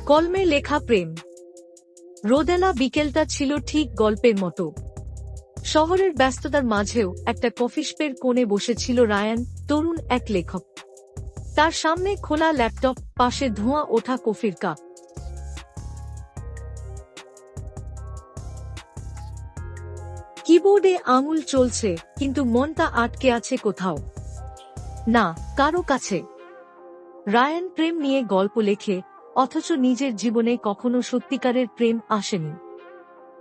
কলমে লেখা প্রেম। রোদেলা বিকেলটা ছিল ঠিক গল্পের মতো। শহরের ব্যস্ততার মাঝেও একটা কফিশপের কোণে বসেছিল রায়ান, তরুণ এক লেখক। তার সামনে খোলা ল্যাপটপ, পাশে ধোঁয়া ওঠা কফির কাপ। কিবোর্ডে আঙুল চলছে, কিন্তু মনটা আটকে আছে কোথাও, না কারো কাছে। রায়ান প্রেম নিয়ে গল্প লেখে, অথচ নিজের জীবনে কখনো সত্যিকারের প্রেম আসেনি।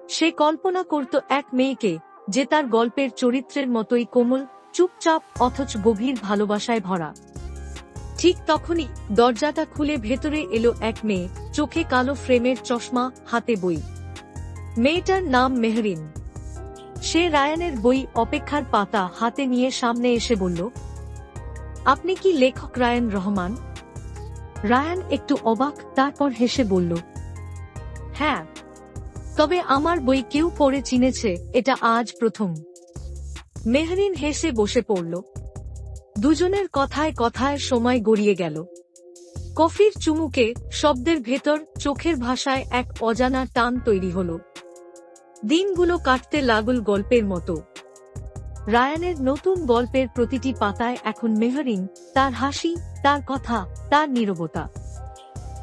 সে কল্পনা করত এক মেয়েকে, যে তার গল্পের চরিত্রের মতোই কোমল, চুপচাপ, অথচ গভীর ভালোবাসায় ভরা। ঠিক তখনই দরজাটা খুলে ভেতরে এলো এক মেয়ে, চোখে কালো ফ্রেমের চশমা, হাতে বই। মেয়েটার নাম মেহরিন। সে রায়ানের বই অপেক্ষার পাতা হাতে নিয়ে সামনে এসে বলল, আপনি কি লেখক রায়ান রহমান? রায়ান একটু অবাক, তারপর হেসে বলল, হ্যাঁ, তবে আমার বই কেউ পড়ে চিনেছে এটা আজ প্রথম। মেহরিন হেসে বসে পড়ল। দুজনের কথায় কথায় সময় গড়িয়ে গেল। কফির চুমুকে, শব্দের ভেতর, চোখের ভাষায় এক অজানা টান তৈরি হল। দিনগুলো কাটতে লাগল গল্পের মতো। রায়ানের নতুন গল্পের প্রতিটি পাতায় এখন মেহরিন, তার হাসি, তার কথা, তার নীরবতা।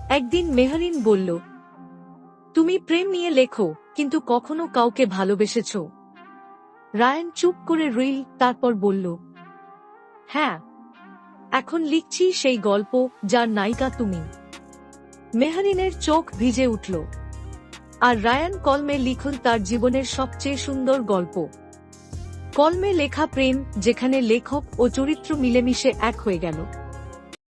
একদিন মেহরিন বলল, তুমি প্রেম নিয়ে লেখো, কিন্তু কখনো কাউকে ভালোবেসেছ? রায়ান চুপ করে রইল, তারপর বলল, হ্যাঁ, এখন লিখছি সেই গল্প যার নায়িকা তুমি। মেহরিনের চোখ ভিজে উঠল। আর রায়ান কলমে লিখল তার জীবনের সবচেয়ে সুন্দর গল্প। কলমে লেখা প্রেম, যেখানে লেখক ও চরিত্র মিলেমিশে এক হয়ে গেল।